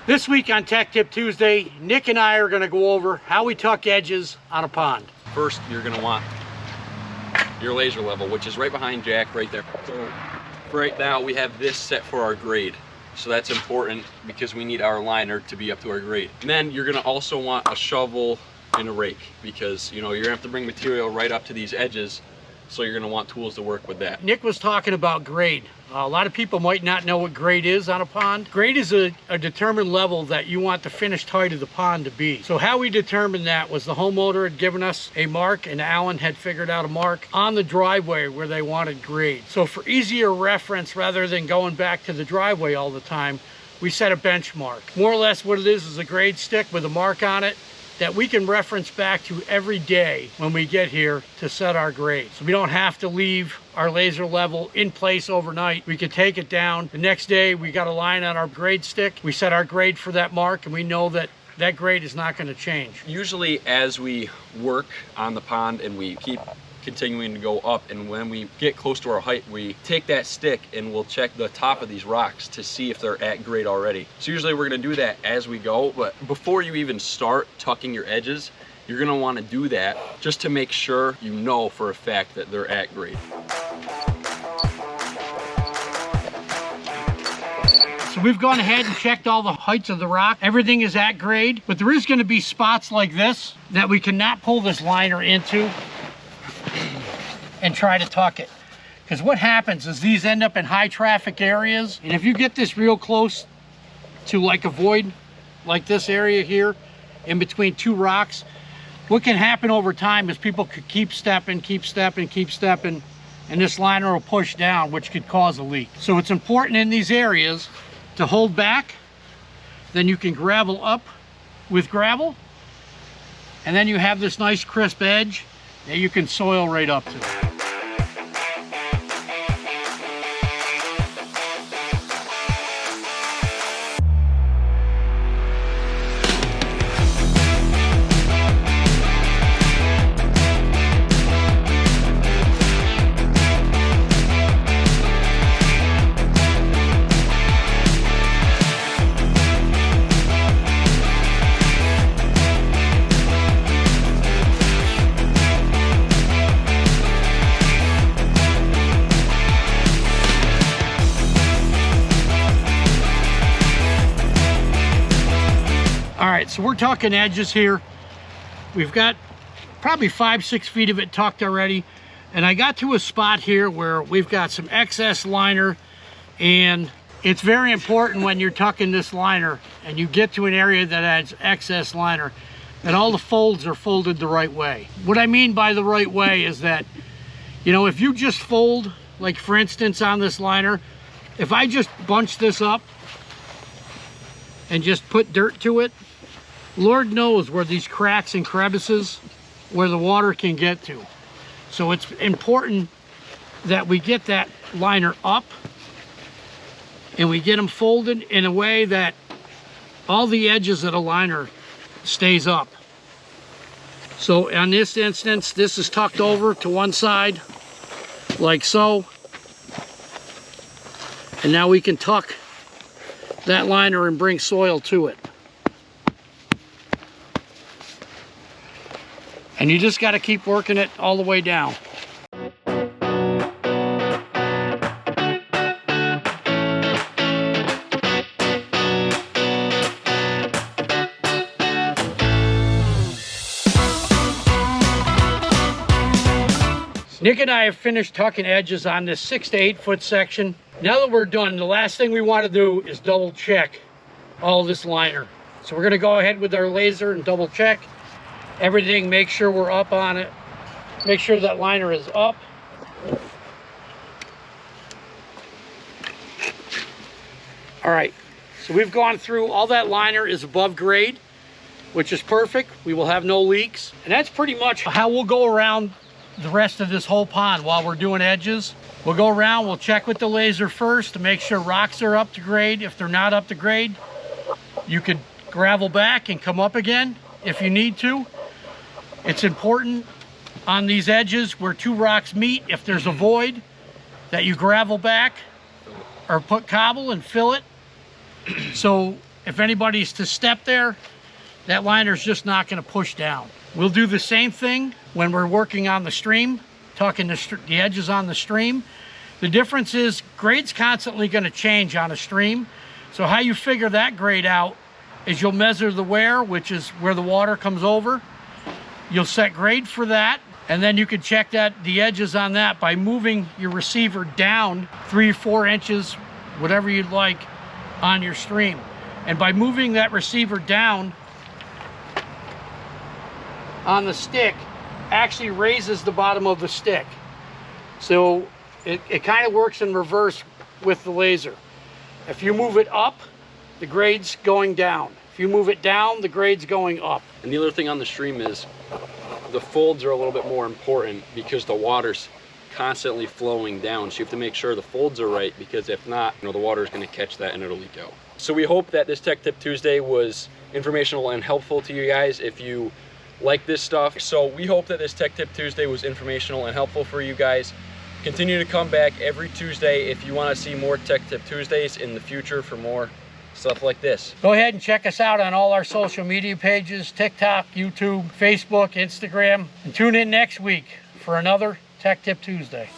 This week on Tech Tip Tuesday, Nick and I are going to go over how we tuck edges on a pond. First, you're going to want your laser level, which is right behind Jack right there. So right now we have this set for our grade. So that's important because we need our liner to be up to our grade. And then you're going to also want a shovel and a rake because you're going to have to bring material right up to these edges. So you're going to want tools to work with that. Nick was talking about grade. A lot of people might not know what grade is on a pond. Grade is a determined level that you want the finished height of the pond to be. So how we determined that was the homeowner had given us a mark, and Alan had figured out a mark on the driveway where they wanted grade. So for easier reference, rather than going back to the driveway all the time, we set a benchmark. More or less what it is a grade stick with a mark on it that we can reference back to every day when we get here to set our grade. So we don't have to leave our laser level in place overnight. We can take it down. The next day we got a line on our grade stick. We set our grade for that mark and we know that that grade is not going to change. Usually as we work on the pond and we keep continuing to go up, and when we get close to our height, we take that stick and we'll check the top of these rocks to see if they're at grade already. So usually we're going to do that as we go, but before you even start tucking your edges, you're going to want to do that just to make sure you know for a fact that they're at grade. So we've gone ahead and checked all the heights of the rock. Everything is at grade, but there is going to be spots like this that we cannot pull this liner into and try to tuck it. Because what happens is these end up in high traffic areas, and if you get this real close to like a void, like this area here, in between two rocks, what can happen over time is people could keep stepping, and this liner will push down, which could cause a leak. So it's important in these areas to hold back, then you can gravel up with gravel, and then you have this nice crisp edge that you can soil right up to. All right, so we're tucking edges here. We've got probably 5-6 feet of it tucked already. And I got to a spot here where we've got some excess liner, and it's very important when you're tucking this liner and you get to an area that has excess liner that all the folds are folded the right way. What I mean by the right way is that, if you just fold, like for instance on this liner, if I just bunch this up and just put dirt to it, Lord knows where these cracks and crevices, where the water can get to. So it's important that we get that liner up and we get them folded in a way that all the edges of the liner stays up. So on this instance, this is tucked over to one side like so. And now we can tuck that liner and bring soil to it. And you just got to keep working it all the way down. Nick and I have finished tucking edges on this 6 to 8 foot section. Now that we're done, the last thing we want to do is double check all this liner. So we're going to go ahead with our laser and double check everything, make sure we're up on it, make sure that liner is up. All right, so we've gone through, all that liner is above grade, which is perfect. We will have no leaks. And that's pretty much how we'll go around the rest of this whole pond while we're doing edges. We'll go around, we'll check with the laser first to make sure rocks are up to grade. If they're not up to grade, you could gravel back and come up again if you need to. It's important on these edges where two rocks meet, if there's a void, that you gravel back or put cobble and fill it. So if anybody's to step there, that liner's just not going to push down. We'll do the same thing when we're working on the stream, tucking the edges on the stream. The difference is grade's constantly going to change on a stream. So how you figure that grade out is you'll measure the wear, which is where the water comes over. You'll set grade for that, and then you can check the edges on that by moving your receiver down 3 or 4 inches, whatever you'd like, on your stream. And by moving that receiver down on the stick, actually raises the bottom of the stick. So it kind of works in reverse with the laser. If you move it up, the grade's going down. If you move it down, the grade's going up. And the other thing on the stream is the folds are a little bit more important because the water's constantly flowing down. So you have to make sure the folds are right, because if not, the water's going to catch that and it'll leak out. So we hope that this Tech Tip Tuesday was informational and helpful to you guys if you like this stuff. So we hope that this Tech Tip Tuesday was informational and helpful for you guys. Continue to come back every Tuesday if you want to see more Tech Tip Tuesdays in the future for more stuff like this. Go ahead and check us out on all our social media pages, TikTok, YouTube, Facebook, Instagram, and tune in next week for another Tech Tip Tuesday.